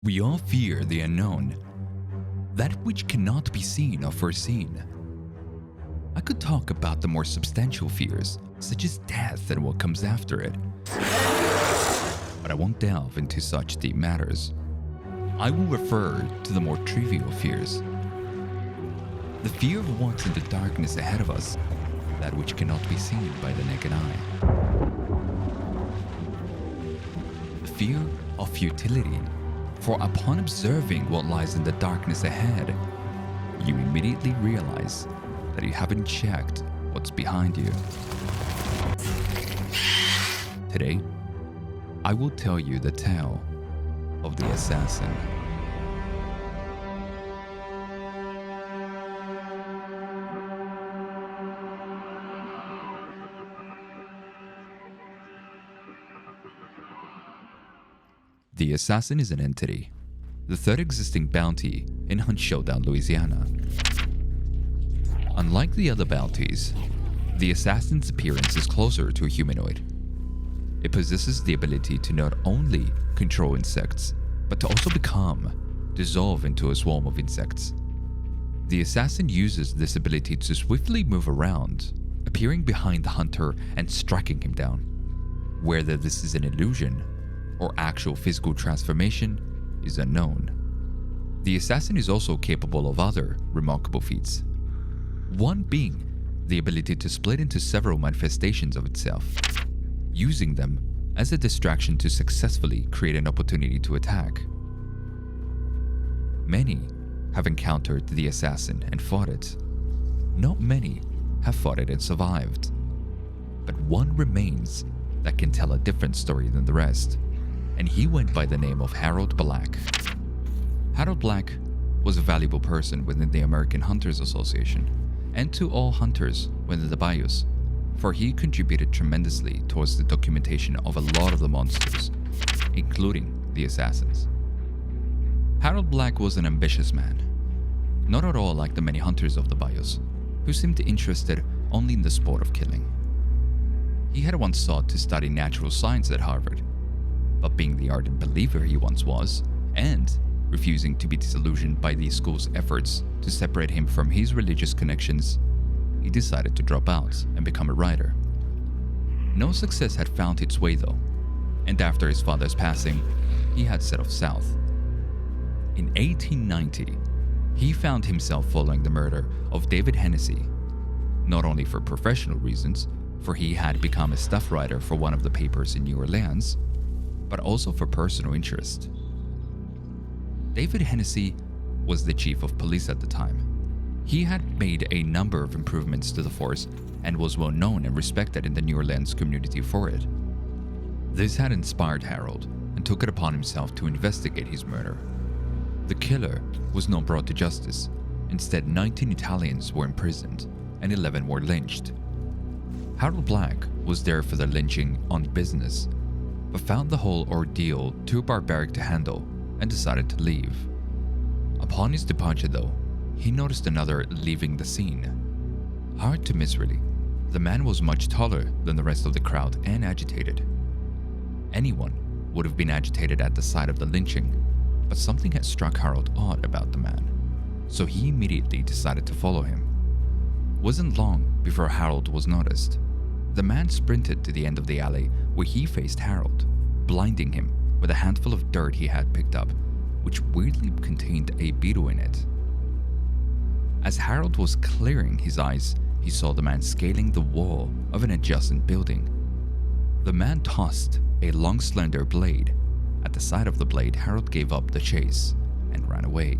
We all fear the unknown, that which cannot be seen or foreseen. I could talk about the more substantial fears, such as death and what comes after it, but I won't delve into such deep matters. I will refer to the more trivial fears. The fear of what's in the darkness ahead of us, that which cannot be seen by the naked eye. The fear of futility, for upon observing what lies in the darkness ahead, you immediately realize that you haven't checked what's behind you. Today, I will tell you the tale of the assassin. The assassin is an entity, the third existing bounty in Showdown, Louisiana. Unlike the other bounties, the assassin's appearance is closer to a humanoid. It possesses the ability to not only control insects, but to also dissolve into a swarm of insects. The assassin uses this ability to swiftly move around, appearing behind the hunter and striking him down. Whether this is an illusion or actual physical transformation is unknown. The assassin is also capable of other remarkable feats, one being the ability to split into several manifestations of itself, using them as a distraction to successfully create an opportunity to attack. Many have encountered the assassin and fought it. Not many have fought it and survived. But one remains that can tell a different story than the rest, and he went by the name of Harold Black. Harold Black was a valuable person within the American Hunters Association and to all hunters within the bayous, for he contributed tremendously towards the documentation of a lot of the monsters, including the assassins. Harold Black was an ambitious man, not at all like the many hunters of the bayous, who seemed interested only in the sport of killing. He had once sought to study natural science at Harvard, but being the ardent believer he once was, and refusing to be disillusioned by the school's efforts to separate him from his religious connections, he decided to drop out and become a writer. No success had found its way though, and after his father's passing, he had set off south. In 1890, he found himself following the murder of David Hennessy, not only for professional reasons, for he had become a staff writer for one of the papers in New Orleans, but also for personal interest. David Hennessy was the chief of police at the time. He had made a number of improvements to the force and was well known and respected in the New Orleans community for it. This had inspired Harold and took it upon himself to investigate his murder. The killer was not brought to justice. Instead, 19 Italians were imprisoned and 11 were lynched. Harold Black was there for the lynching on business, but found the whole ordeal too barbaric to handle and decided to leave. Upon his departure though, he noticed another leaving the scene. Hard to miss really. The man was much taller than the rest of the crowd and agitated. Anyone would have been agitated at the sight of the lynching, but something had struck Harold odd about the man, so he immediately decided to follow him. Wasn't long before Harold was noticed. The man sprinted to the end of the alley where he faced Harold, blinding him with a handful of dirt he had picked up, which weirdly contained a beetle in it. As Harold was clearing his eyes, he saw the man scaling the wall of an adjacent building. The man tossed a long slender blade. At the sight of the blade, Harold gave up the chase and ran away.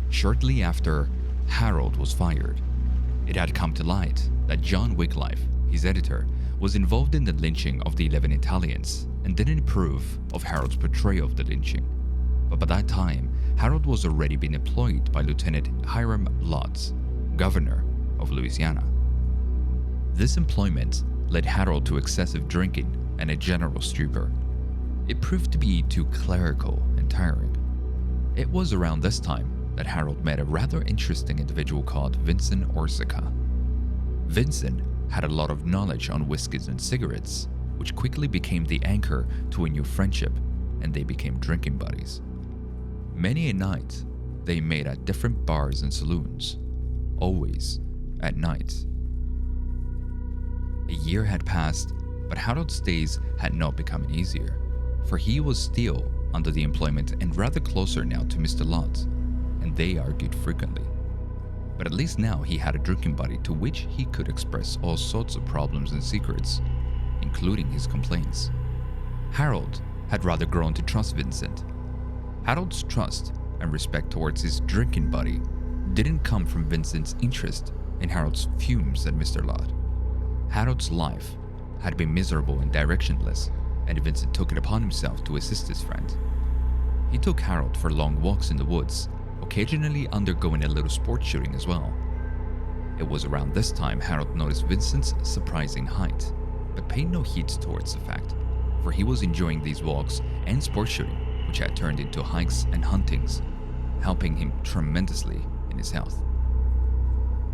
Shortly after, Harold was fired. It had come to light that John Wycliffe, his editor, was involved in the lynching of the 11 Italians and didn't approve of Harold's portrayal of the lynching. But by that time, Harold was already being employed by Lieutenant Hiram Lotz, governor of Louisiana. This employment led Harold to excessive drinking and a general stupor. It proved to be too clerical and tiring. It was around this time that Harold met a rather interesting individual called Vincent Orsica. Vincent had a lot of knowledge on whiskeys and cigarettes, which quickly became the anchor to a new friendship, and they became drinking buddies. Many a night, they met at different bars and saloons, always at night. A year had passed, but Harold's days had not become easier, for he was still under the employment and rather closer now to Mr. Lott, and they argued frequently. But at least now he had a drinking buddy to which he could express all sorts of problems and secrets, including his complaints. Harold had rather grown to trust Vincent. Harold's trust and respect towards his drinking buddy didn't come from Vincent's interest in Harold's fumes at Mr. Lott. Harold's life had been miserable and directionless, and Vincent took it upon himself to assist his friend. He took Harold for long walks in the woods, occasionally undergoing a little sport shooting as well. It was around this time Harold noticed Vincent's surprising height, but paid no heed towards the fact, for he was enjoying these walks and sport shooting, which had turned into hikes and huntings, helping him tremendously in his health.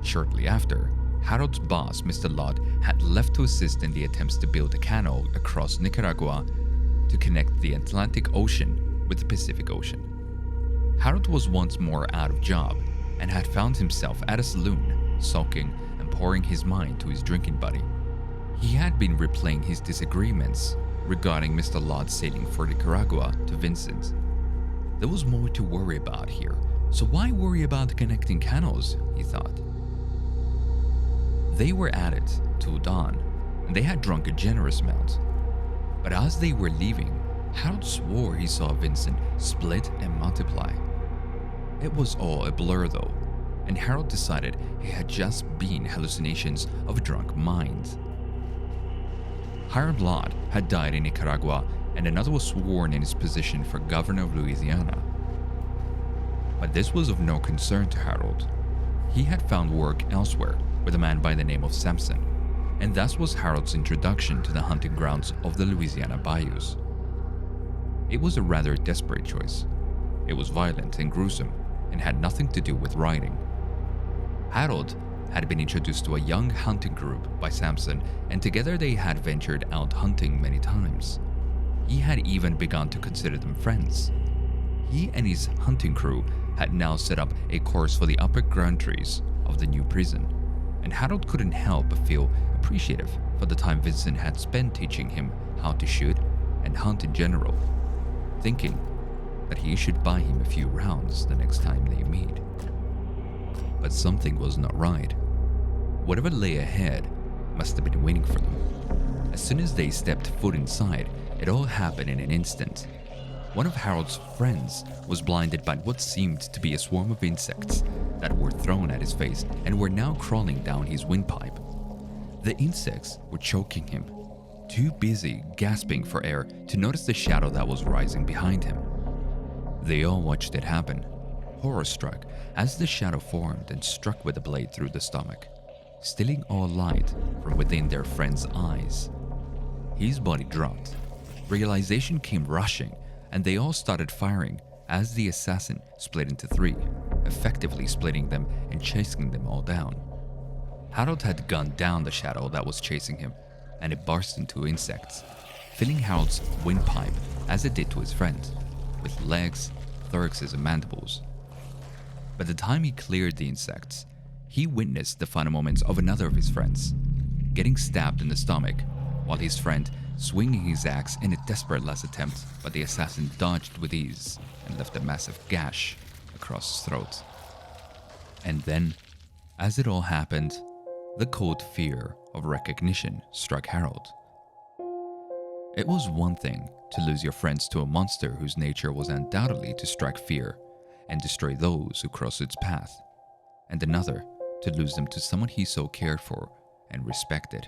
Shortly after, Harold's boss, Mr. Lott, had left to assist in the attempts to build a canal across Nicaragua to connect the Atlantic Ocean with the Pacific Ocean. Harold was once more out of job and had found himself at a saloon, sulking and pouring his mind to his drinking buddy. He had been replaying his disagreements regarding Mr. Lott's sailing for Nicaragua to Vincent. There was more to worry about here, so why worry about connecting canals, he thought. They were at it till dawn, and they had drunk a generous amount. But as they were leaving, Harold swore he saw Vincent split and multiply. It was all a blur though, and Harold decided it had just been hallucinations of a drunk mind. Harold Lott had died in Nicaragua, and another was sworn in his position for governor of Louisiana. But this was of no concern to Harold. He had found work elsewhere with a man by the name of Sampson, and thus was Harold's introduction to the hunting grounds of the Louisiana bayous. It was a rather desperate choice. It was violent and gruesome, and had nothing to do with riding. Harold had been introduced to a young hunting group by Sampson, and together they had ventured out hunting many times. He had even begun to consider them friends. He and his hunting crew had now set up a course for the upper grantaries of the new prison, and Harold couldn't help but feel appreciative for the time Vincent had spent teaching him how to shoot and hunt in general, thinking that he should buy him a few rounds the next time they meet. But something was not right. Whatever lay ahead must have been waiting for them. As soon as they stepped foot inside, it all happened in an instant. One of Harold's friends was blinded by what seemed to be a swarm of insects that were thrown at his face and were now crawling down his windpipe. The insects were choking him, too busy gasping for air to notice the shadow that was rising behind him. They all watched it happen, horror-struck, as the shadow formed and struck with the blade through the stomach, stealing all light from within their friend's eyes. His body dropped. Realization came rushing, and they all started firing as the assassin split into three, effectively splitting them and chasing them all down. Harold had gunned down the shadow that was chasing him, and it burst into insects, filling Harold's windpipe as it did to his friend, with legs, thoraxes, and mandibles. By the time he cleared the insects, he witnessed the final moments of another of his friends, getting stabbed in the stomach, while his friend swinging his axe in a desperate last attempt, but the assassin dodged with ease and left a massive gash across his throat. And then, as it all happened, the cold fear of recognition struck Harold. It was one thing to lose your friends to a monster whose nature was undoubtedly to strike fear and destroy those who crossed its path, and another to lose them to someone he so cared for and respected.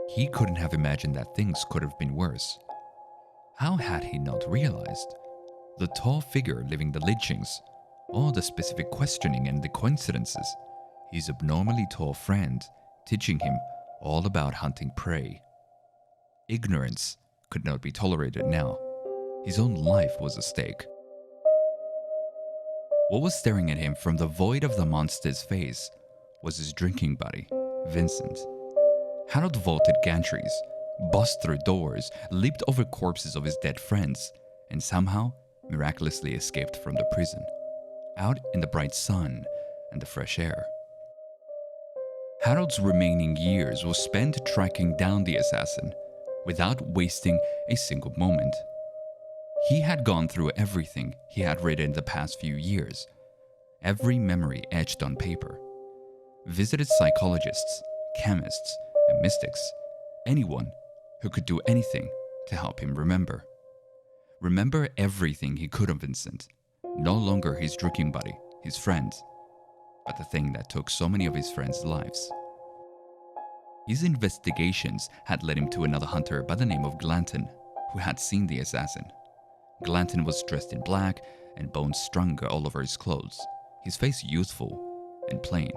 He couldn't have imagined that things could have been worse. How had he not realized? The tall figure leaving the lynchings, all the specific questioning and the coincidences, his abnormally tall friend teaching him all about hunting prey. Ignorance could not be tolerated now. His own life was at stake. What was staring at him from the void of the monster's face was his drinking buddy, Vincent. Harold vaulted gantries, bust through doors, leaped over corpses of his dead friends, and somehow miraculously escaped from the prison, out in the bright sun and the fresh air. Harold's remaining years were spent tracking down the assassin without wasting a single moment. He had gone through everything he had read in the past few years, every memory etched on paper, visited psychologists, chemists, and mystics, anyone who could do anything to help him remember. Remember everything he could of Vincent, no longer his drinking buddy, his friend, but the thing that took so many of his friends' lives. His investigations had led him to another hunter by the name of Glanton, who had seen the assassin. Glanton was dressed in black and bones strung all over his clothes, his face youthful and plain.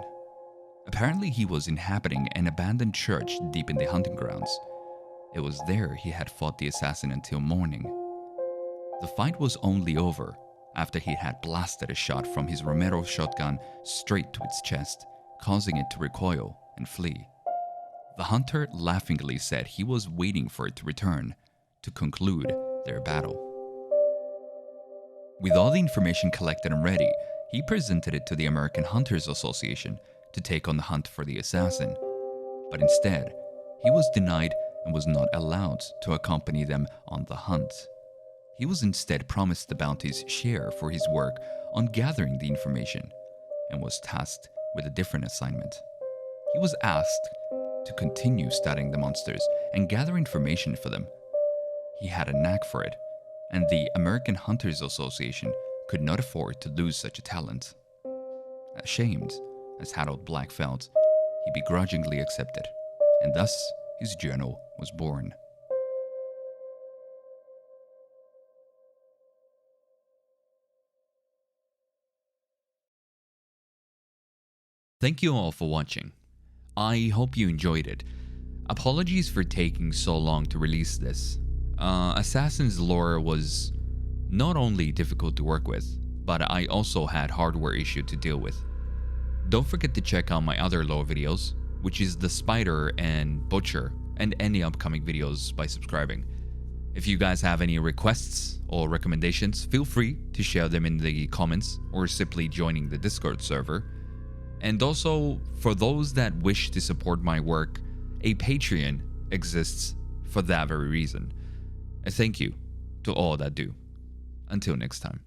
Apparently he was inhabiting an abandoned church deep in the hunting grounds. It was there he had fought the assassin until morning. The fight was only over after he had blasted a shot from his Romero shotgun straight to its chest, causing it to recoil and flee. The hunter laughingly said he was waiting for it to return to conclude their battle. With all the information collected and ready, he presented it to the American Hunters Association to take on the hunt for the assassin. But instead, he was denied and was not allowed to accompany them on the hunt. He was instead promised the bounty's share for his work on gathering the information and was tasked with a different assignment. He was asked to continue studying the monsters and gather information for them. He had a knack for it, and the American Hunters Association could not afford to lose such a talent. Ashamed, as Harold Black felt, he begrudgingly accepted, and thus his journal was born. Thank you all for watching. I hope you enjoyed it. Apologies for taking so long to release this. Assassin's lore was not only difficult to work with, but I also had hardware issue to deal with. Don't forget to check out my other lore videos, which is the Spider and Butcher, and any upcoming videos by subscribing. If you guys have any requests or recommendations, feel free to share them in the comments or simply joining the Discord server. And also, for those that wish to support my work, a Patreon exists for that very reason. A thank you to all that do. Until next time.